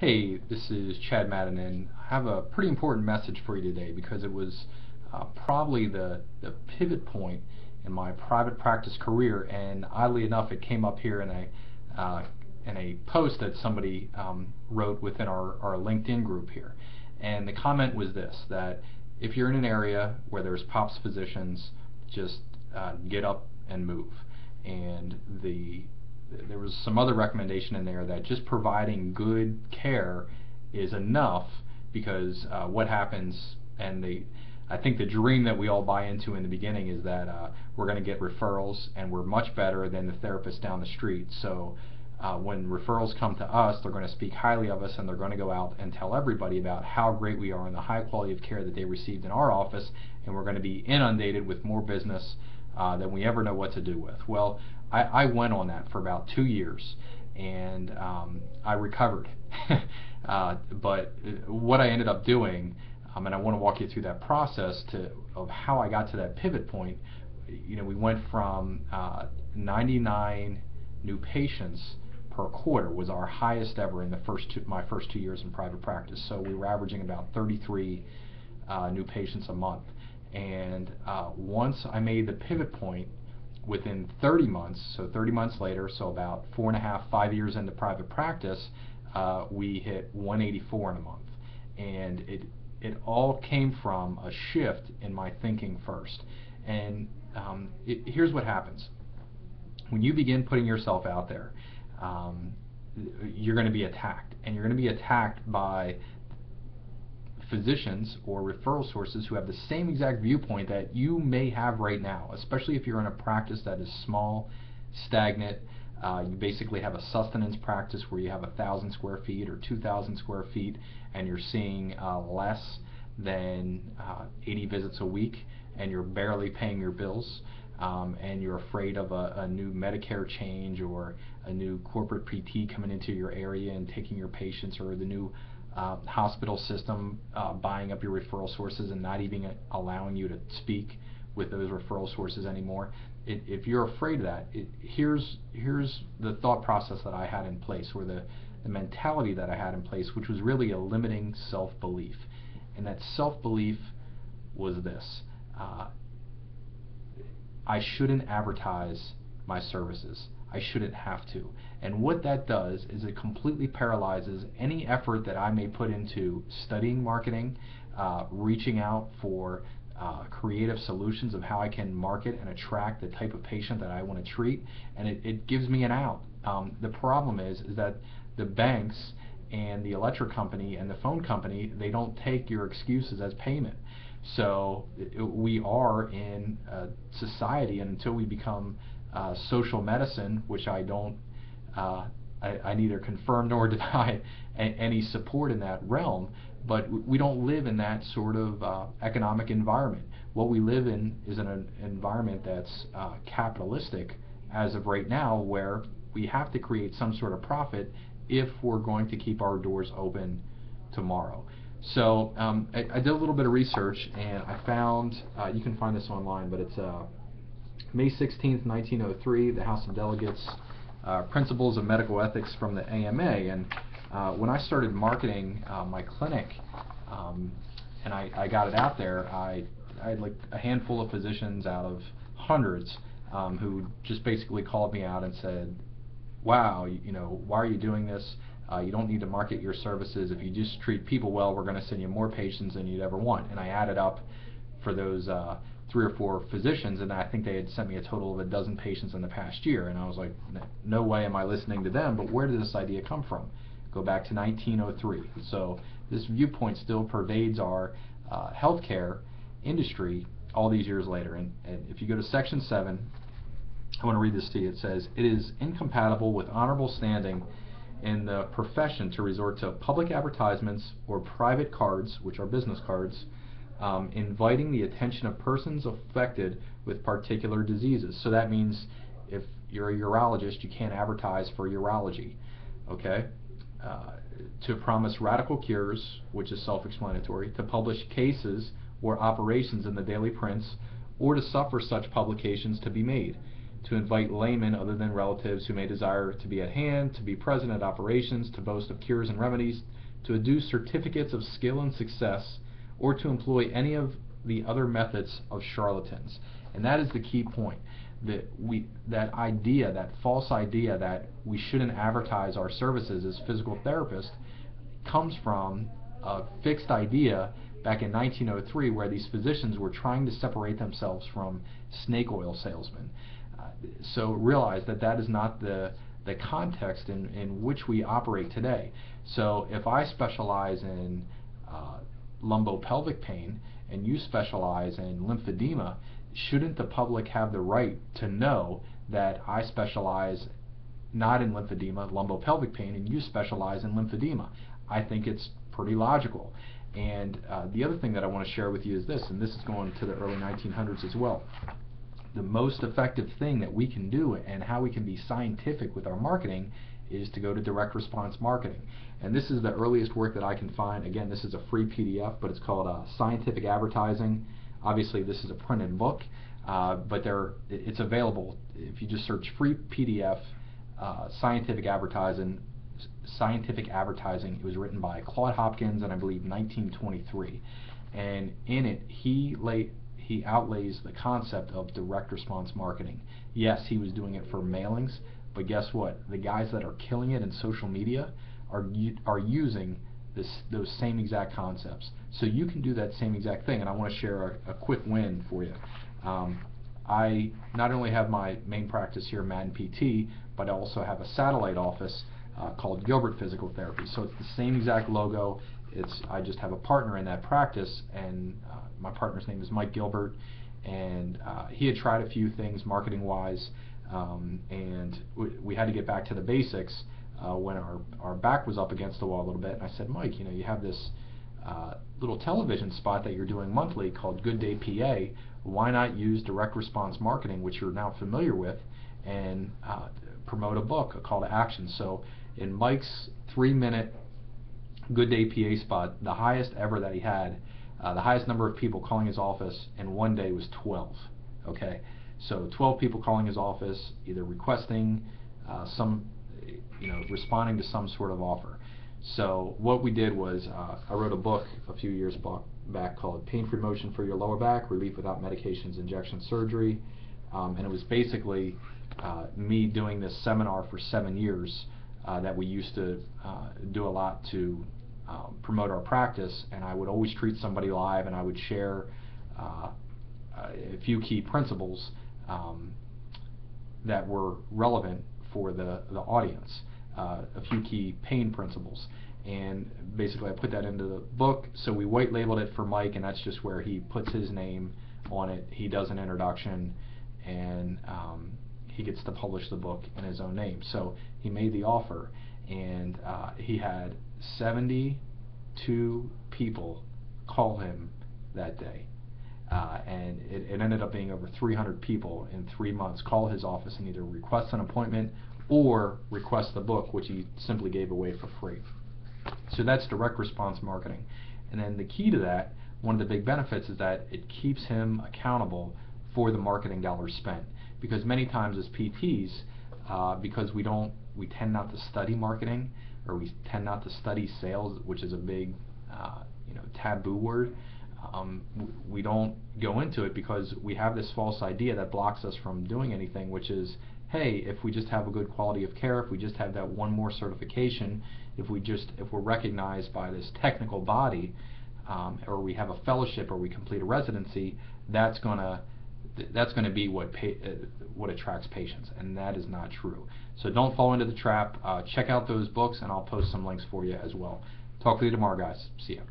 Hey, this is Chad Madden, and I have a pretty important message for you today because it was probably the pivot point in my private practice career, and oddly enough, it came up here in a post that somebody wrote within our LinkedIn group here. And the comment was this, that if you're in an area where there's POPs physicians, just get up and move. And there was some other recommendation in there that just providing good care is enough, because what happens, and I think the dream that we all buy into in the beginning is that we're going to get referrals and we're much better than the therapist down the street. So when referrals come to us, they're going to speak highly of us, and they're going to go out and tell everybody about how great we are and the high quality of care that they received in our office, and we're going to be inundated with more business than we ever know what to do with. Well, I went on that for about 2 years, and I recovered. But what I ended up doing, and I want to walk you through that process of how I got to that pivot point. We went from 99 new patients per quarter was our highest ever in my first 2 years in private practice. So we were averaging about 33 new patients a month. And once I made the pivot point, within 30 months, so 30 months later, so about 4.5, 5 years into private practice, we hit 184 in a month. And it all came from a shift in my thinking first. And here's what happens. When you begin putting yourself out there, you're going to be attacked. And you're going to be attacked by physicians or referral sources who have the same exact viewpoint that you may have right now, especially if you're in a practice that is small, stagnant. You basically have a sustenance practice where you have 1,000 square feet or 2,000 square feet, and you're seeing less than 80 visits a week, and you're barely paying your bills, and you're afraid of a new Medicare change or a new corporate PT coming into your area and taking your patients, or the new hospital system buying up your referral sources and not even allowing you to speak with those referral sources anymore. If you're afraid of that, here's the thought process that I had in place, or the mentality that I had in place, which was really a limiting self-belief. And that self-belief was this: I shouldn't advertise my services. I shouldn't have to. And what that does is it completely paralyzes any effort that I may put into studying marketing, reaching out for creative solutions of how I can market and attract the type of patient that I want to treat, and it gives me an out. The problem is that the banks and the electric company and the phone company, they don't take your excuses as payment. So we are in society, and until we become social medicine, which I neither confirm nor deny any support in that realm, but we don't live in that sort of economic environment. What we live in is an environment that's capitalistic as of right now, where we have to create some sort of profit if we're going to keep our doors open tomorrow. So I did a little bit of research, and I found, you can find this online, but it's May 16th, 1903, the House of Delegates, Principles of Medical Ethics from the AMA. And when I started marketing my clinic, and I got it out there, I had like a handful of physicians out of hundreds who just basically called me out and said, wow, why are you doing this? You don't need to market your services. If you just treat people well, we're going to send you more patients than you'd ever want. And I added up for those 3 or 4 physicians, and I think they had sent me a total of 12 patients in the past year. And I was like, no way am I listening to them, but where did this idea come from? Go back to 1903. So this viewpoint still pervades our healthcare industry all these years later. And if you go to section 7, I want to read this to you. It says, it is incompatible with honorable standing in the profession to resort to public advertisements or private cards, which are business cards, inviting the attention of persons affected with particular diseases. So that means if you're a urologist, you can't advertise for urology, okay? To promise radical cures, which is self-explanatory, to publish cases or operations in the daily prints, or to suffer such publications to be made. to invite laymen other than relatives who may desire to be at hand, to be present at operations, to boast of cures and remedies, to adduce certificates of skill and success, or to employ any of the other methods of charlatans. And that is the key point. That idea, that false idea that we shouldn't advertise our services as physical therapists comes from a fixed idea back in 1903 where these physicians were trying to separate themselves from snake oil salesmen. So realize that that is not the context in which we operate today. So if I specialize in lumbopelvic pain and you specialize in lymphedema, shouldn't the public have the right to know that I specialize not in lymphedema, lumbopelvic pain, and you specialize in lymphedema? I think it's pretty logical. And the other thing that I want to share with you is this, and this is going to the early 1900s as well. The most effective thing that we can do and how we can be scientific with our marketing is to go to direct response marketing. And this is the earliest work that I can find. Again, this is a free PDF, but it's called Scientific Advertising. Obviously, this is a printed book, but it's available if you just search free PDF, Scientific Advertising. It was written by Claude Hopkins in, I believe, 1923. And in it, he outlays the concept of direct response marketing. Yes, he was doing it for mailings, but guess what? The guys that are killing it in social media are using those same exact concepts. So you can do that same exact thing, and I want to share a quick win for you. I not only have my main practice here, Madden PT, but I also have a satellite office called Gilbert Physical Therapy. So it's the same exact logo. I just have a partner in that practice, and my partner's name is Mike Gilbert, and he had tried a few things marketing-wise, and we had to get back to the basics when our back was up against the wall a little bit. And I said, Mike, you have this little television spot that you're doing monthly called Good Day PA. Why not use direct response marketing, which you're now familiar with, and promote a book, a call to action? So in Mike's 3-minute Good Day PA spot, the highest ever that he had, the highest number of people calling his office in one day was 12. Okay, so 12 people calling his office, either requesting responding to some sort of offer. So what we did was I wrote a book a few years back called Pain-Free Motion for Your Lower Back, Relief Without Medications, Injection, Surgery, and it was basically me doing this seminar for 7 years that we used to do a lot to promote our practice, and I would always treat somebody live, and I would share a few key principles that were relevant for the audience, a few key pain principles. And basically I put that into the book, so we white labeled it for Mike, and that's just where he puts his name on it. He does an introduction, and he gets to publish the book in his own name. So he made the offer, and he had 72 people call him that day. And it ended up being over 300 people in 3 months call his office and either request an appointment or request the book, which he simply gave away for free. So that's direct response marketing. And then the key to that, one of the big benefits, is that it keeps him accountable for the marketing dollars spent. Because many times as PTs, because we tend not to study marketing, or we tend not to study sales, which is a big taboo word, we don't go into it because we have this false idea that blocks us from doing anything, which is, hey, if we just have a good quality of care, if we just have that one more certification, if we're recognized by this technical body, or we have a fellowship, or we complete a residency, that's gonna be what attracts patients, and that is not true. So don't fall into the trap. Check out those books, and I'll post some links for you as well. Talk to you tomorrow, guys. See ya.